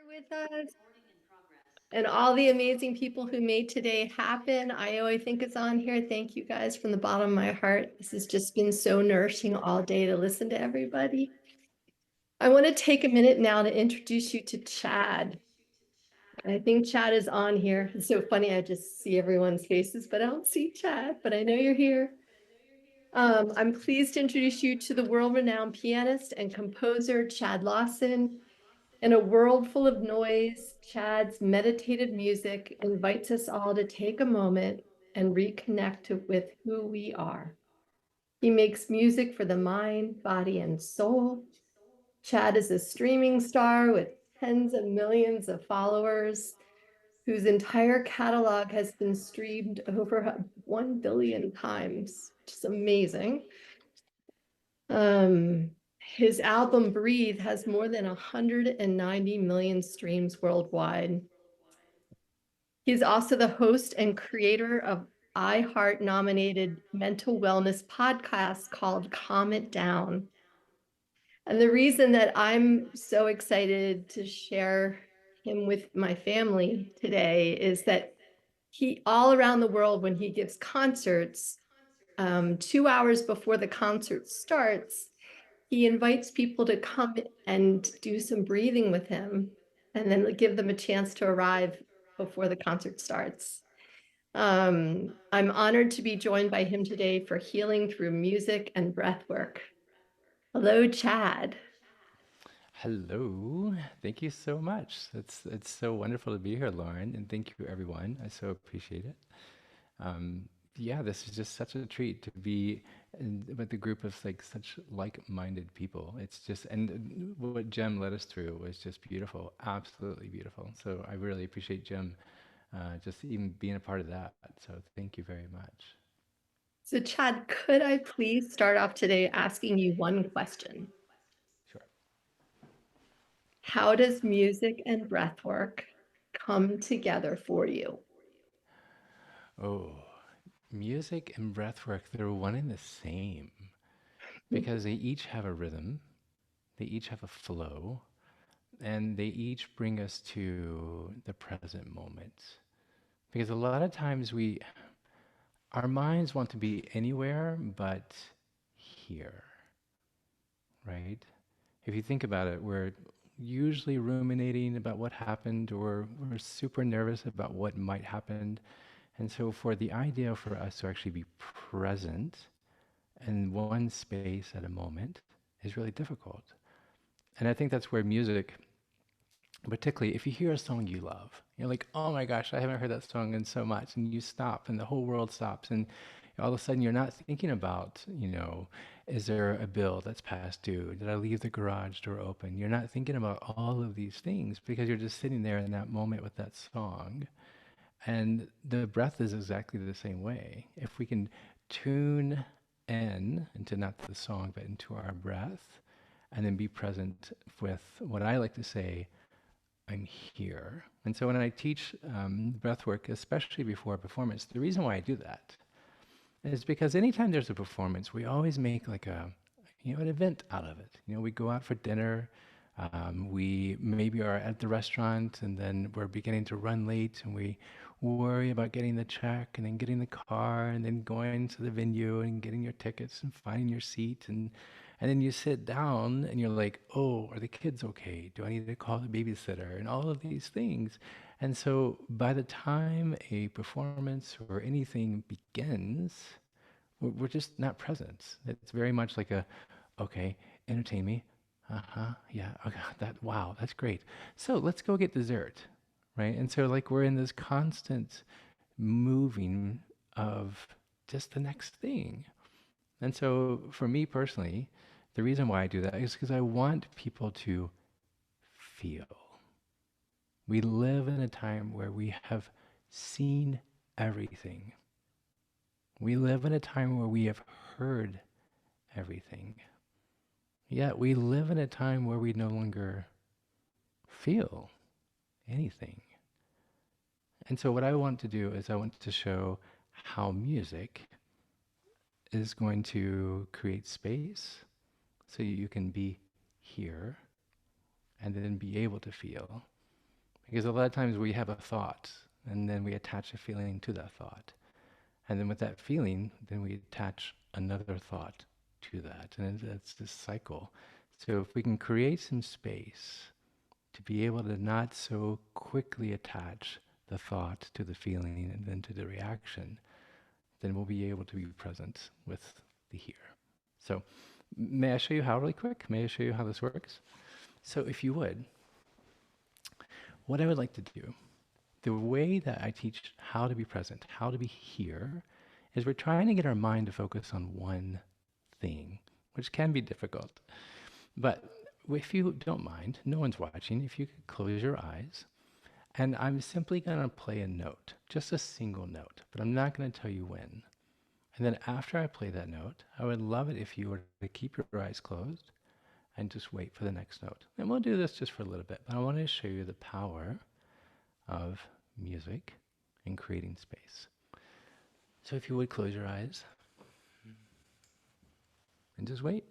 with us and all the amazing people who made today happen. I always think it's on here. Thank you guys from the bottom of my heart. This has just been so nourishing all day to listen to everybody. I want to take a minute now to introduce you to Chad. I think Chad is on here. It's so funny. I just see everyone's faces, but I don't see Chad, but I know you're here. I'm pleased to introduce you to the world-renowned pianist and composer, Chad Lawson. In a world full of noise, Chad's meditative music invites us all to take a moment and reconnect with who we are. He makes music for the mind, body, and soul. Chad is a streaming star with tens of millions of followers whose entire catalog has been streamed over 1 billion times, which is amazing. His album Breathe has more than 190 million streams worldwide. He's also the host and creator of iHeart nominated mental wellness podcast called Calm It Down. And the reason that I'm so excited to share him with my family today is that he all around the world, when he gives concerts, 2 hours before the concert starts, he invites people to come and do some breathing with him and then give them a chance to arrive before the concert starts. I'm honored to be joined by him today for healing through music and breath work. Hello, Chad. Hello. Thank you so much. It's so wonderful to be here, Lauren, and thank you everyone. I so appreciate it. Um, yeah, this is just such a treat to be with a group of like such like-minded people. It's just and what Jem led us through was just beautiful, absolutely beautiful. So I really appreciate Jem just even being a part of that. So thank you very much. So, Chad, could I please start off today asking you one question? Sure. How does music and breath work come together for you? Oh, music and breathwork, they're one and the same because they each have a rhythm, they each have a flow, and they each bring us to the present moment. Because a lot of times our minds want to be anywhere but here, right? If you think about it, we're usually ruminating about what happened or we're super nervous about what might happen. And so for the idea for us to actually be present in one space at a moment is really difficult. And I think that's where music, particularly if you hear a song you love, you're like, oh my gosh, I haven't heard that song in so much. And you stop and the whole world stops. And all of a sudden you're not thinking about, is there a bill that's past due? Did I leave the garage door open? You're not thinking about all of these things because you're just sitting there in that moment with that song. And the breath is exactly the same way. If we can tune in into not the song, but into our breath, and then be present with what I like to say, I'm here. And so when I teach breath work, especially before a performance, the reason why I do that is because anytime there's a performance, we always make like an event out of it. We go out for dinner. We maybe are at the restaurant and then we're beginning to run late and we worry about getting the check and then getting the car and then going to the venue and getting your tickets and finding your seat and then you sit down and you're like, oh, are the kids okay? Do I need to call the babysitter? And all of these things. And so by the time a performance or anything begins, we're just not present. It's very much like okay, entertain me. Uh-huh, yeah, okay, wow, that's great. So let's go get dessert, right? And so like we're in this constant moving of just the next thing. And so for me personally, the reason why I do that is because I want people to feel. We live in a time where we have seen everything. We live in a time where we have heard everything. Yet we live in a time where we no longer feel anything. And so what I want to do is I want to show how music is going to create space so you can be here and then be able to feel. Because a lot of times we have a thought and then we attach a feeling to that thought. And then with that feeling, then we attach another thought to that. And it's this cycle. So if we can create some space to be able to not so quickly attach the thought to the feeling and then to the reaction, then we'll be able to be present with the here. So may I show you how really quick? May I show you how this works? So if you would, what I would like to do, the way that I teach how to be present, how to be here, is we're trying to get our mind to focus on one thing, which can be difficult. But if you don't mind, no one's watching, if you could close your eyes, and I'm simply going to play a note, just a single note, but I'm not going to tell you when. And then after I play that note, I would love it if you were to keep your eyes closed and just wait for the next note. And we'll do this just for a little bit, but I wanted to show you the power of music and creating space. So if you would close your eyes and just wait.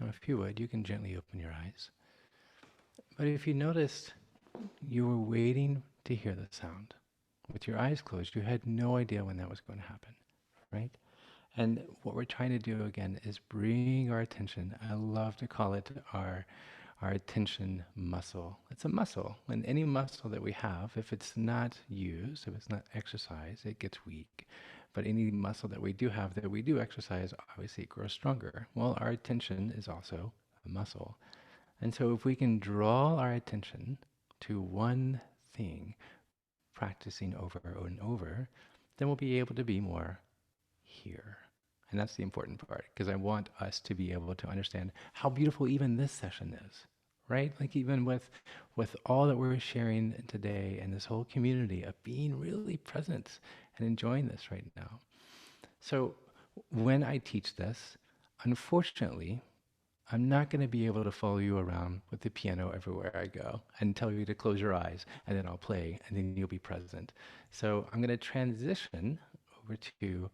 Now if you would, you can gently open your eyes. But if you noticed, you were waiting to hear the sound. With your eyes closed, you had no idea when that was going to happen, right? And what we're trying to do again is bring our attention. I love to call it our attention muscle. It's a muscle. And any muscle that we have, if it's not used, if it's not exercised, it gets weak. But any muscle that we do have that we do exercise, obviously it grows stronger. Well, our attention is also a muscle. And so if we can draw our attention to one thing, practicing over and over, then we'll be able to be more here. And that's the important part, because I want us to be able to understand how beautiful even this session is, right? Like even with all that we're sharing today and this whole community of being really present and enjoying this right now. So when I teach this, unfortunately, I'm not going to be able to follow you around with the piano everywhere I go and tell you to close your eyes and then I'll play and then you'll be present. So I'm going to transition over to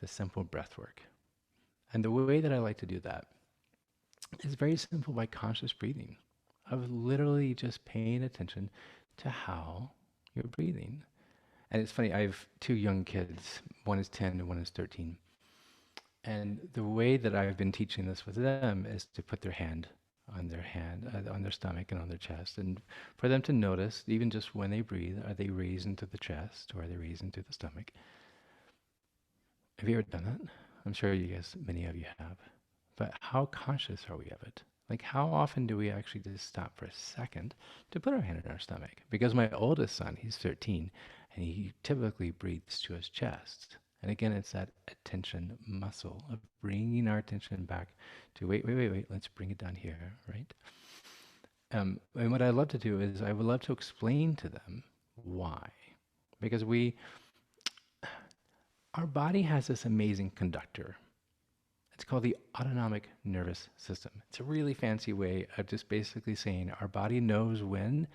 the simple breath work. And the way that I like to do that is very simple by conscious breathing, of literally just paying attention to how you're breathing. And it's funny, I have two young kids. One is 10 and one is 13. And the way that I've been teaching this with them is to put their hand, on their stomach and on their chest, and for them to notice, even just when they breathe, are they raised into the chest or are they raised into the stomach? Have you ever done that? I'm sure you guys, many of you have. But how conscious are we of it? Like how often do we actually just stop for a second to put our hand in our stomach? Because my oldest son, he's 13, and he typically breathes to his chest. And again, it's that attention muscle of bringing our attention back to wait, let's bring it down here, right? And what I love to do is I would love to explain to them why. Because our body has this amazing conductor. It's called the autonomic nervous system. It's a really fancy way of just basically saying our body knows when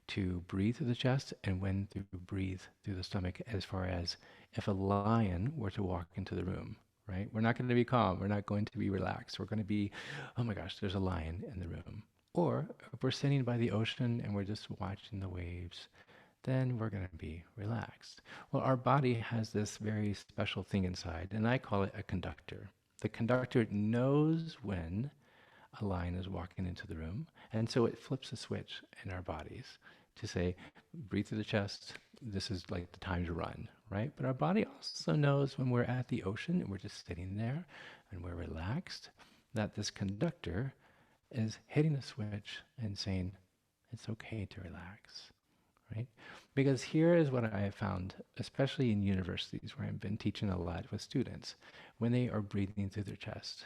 to breathe through the chest and when to breathe through the stomach, as far as if a lion were to walk into the room, right? We're not going to be calm. We're not going to be relaxed. We're going to be, oh my gosh, there's a lion in the room. Or if we're sitting by the ocean and we're just watching the waves, then we're going to be relaxed. Well, our body has this very special thing inside, and I call it a conductor. The conductor knows when a lion is walking into the room, and so it flips a switch in our bodies to say, breathe through the chest, this is like the time to run, right? But our body also knows when we're at the ocean and we're just sitting there and we're relaxed, that this conductor is hitting the switch and saying, it's okay to relax, right? Because here is what I have found, especially in universities where I've been teaching a lot with students, when they are breathing through their chest.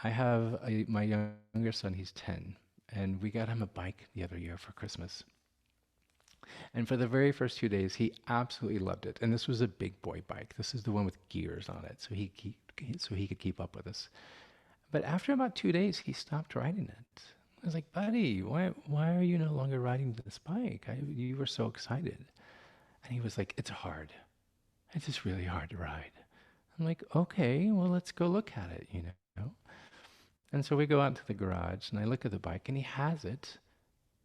I have my younger son, he's 10, and we got him a bike the other year for Christmas. And for the very first 2 days, he absolutely loved it. And this was a big boy bike. This is the one with gears on it, so he could keep up with us. But after about 2 days, he stopped riding it. I was like, buddy, why are you no longer riding this bike? You were so excited. And he was like, it's hard. It's just really hard to ride. I'm like, okay, well, let's go look at it, you know? And so we go out to the garage and I look at the bike and he has it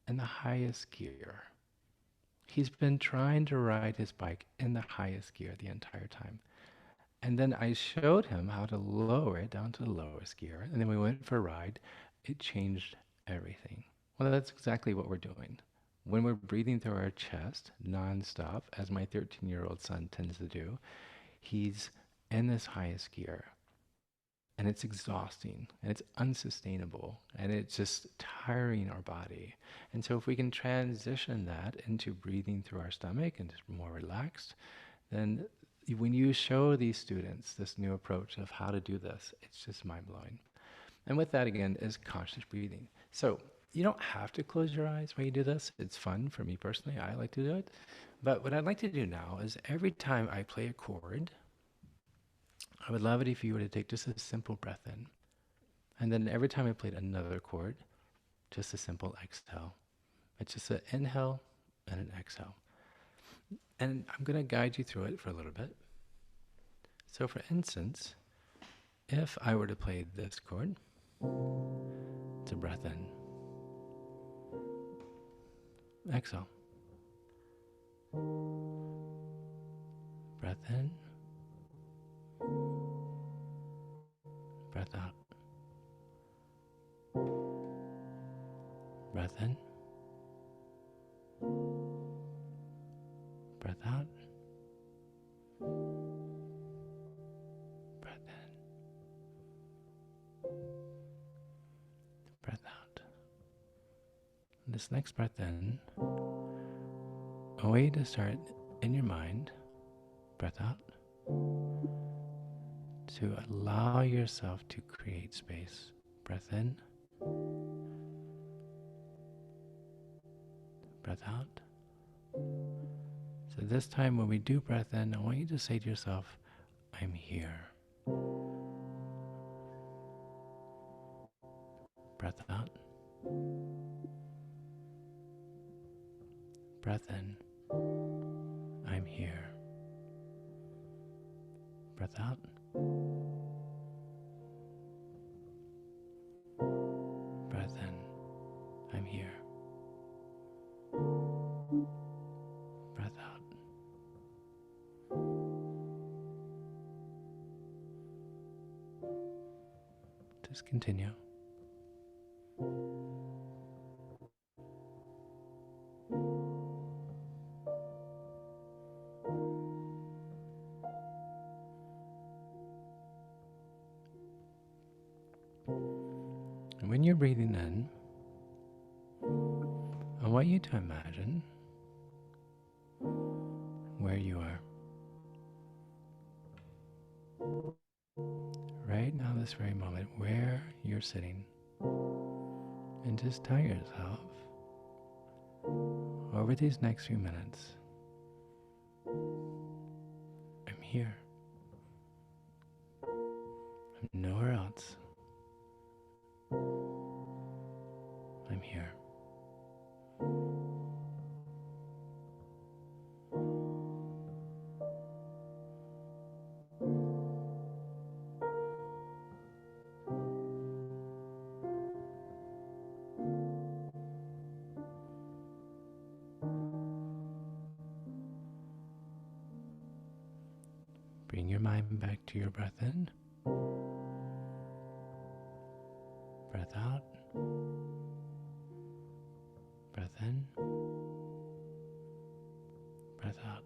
in the highest gear. He's been trying to ride his bike in the highest gear the entire time. And then I showed him how to lower it down to the lowest gear. And then we went for a ride. It changed everything. Well, that's exactly what we're doing. When we're breathing through our chest nonstop, as my 13-year-old son tends to do, he's in this highest gear. And it's exhausting and it's unsustainable and it's just tiring our body. And so if we can transition that into breathing through our stomach and just more relaxed, then when you show these students this new approach of how to do this, it's just mind-blowing. And with that, again, is conscious breathing. So you don't have to close your eyes when you do this. It's fun for me personally. I like to do it. But what I'd like to do now is every time I play a chord, I would love it if you were to take just a simple breath in. And then every time I played another chord, just a simple exhale. It's just an inhale and an exhale. And I'm going to guide you through it for a little bit. So for instance, if I were to play this chord, it's a breath in. Exhale. Breath in. Breath out. Breath in. Breath out. Breath in. Breath out. This next breath in, a way to start in your mind, breath out, to allow yourself to create space. Breath in. Breath out. So this time when we do breath in, I want you to say to yourself, I'm here. Breath out. Breath in. I'm here. Breath out. Breath in. I'm here. Breath out. Just continue. And when you're breathing in, I want you to imagine where you are. Right now, this very moment, where you're sitting. And just tell yourself, over these next few minutes, I'm here. I'm nowhere else. I'm here. Bring your mind back to your breath in. Breath out. Breath in. Breath out.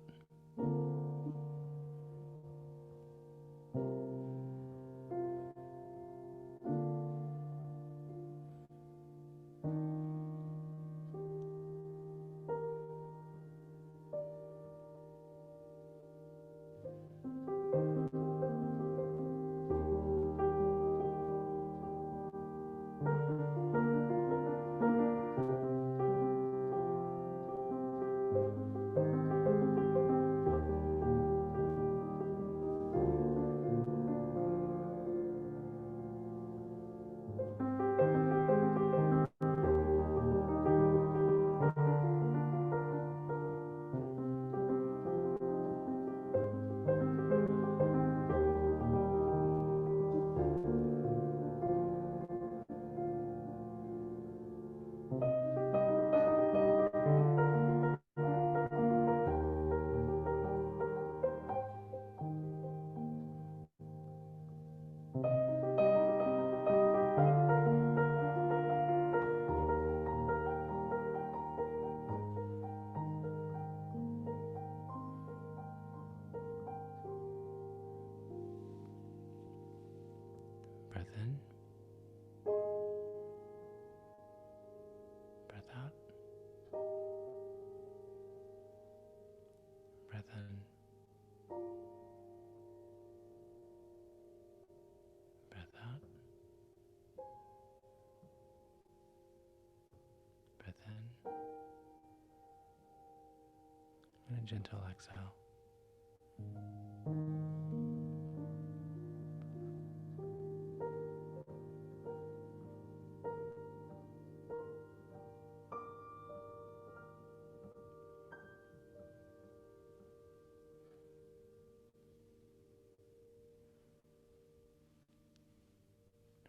and a gentle exhale.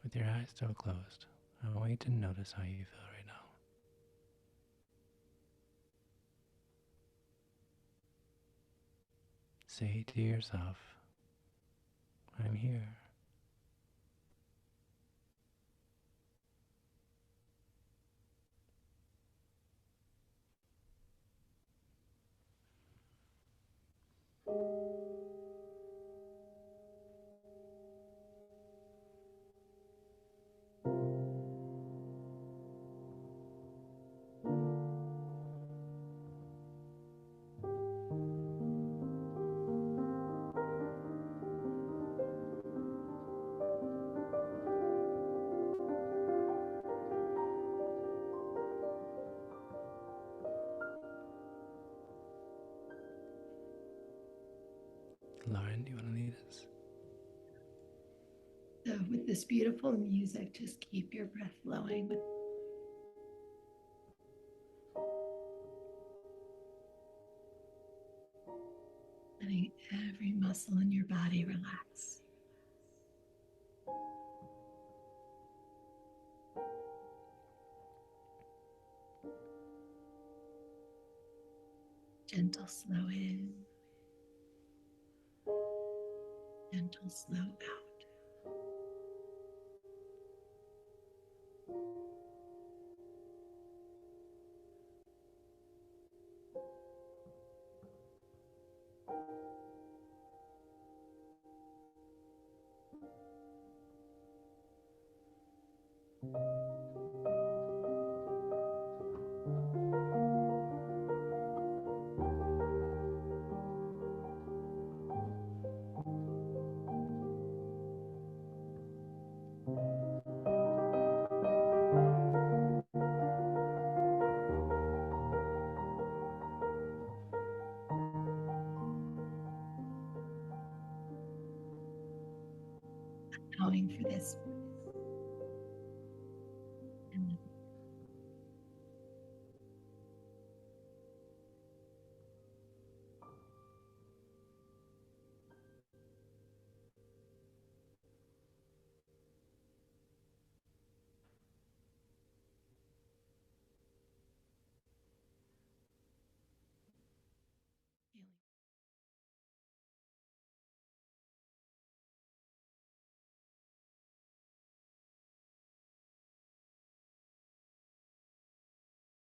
With your eyes still closed, I want you to notice how you feel right now. Say to yourself, I'm here. Lauren, do you want to lead us? So with this beautiful music, just keep your breath flowing. Letting every muscle in your body relax. Gentle slow in, gentle slow out. Allowing for this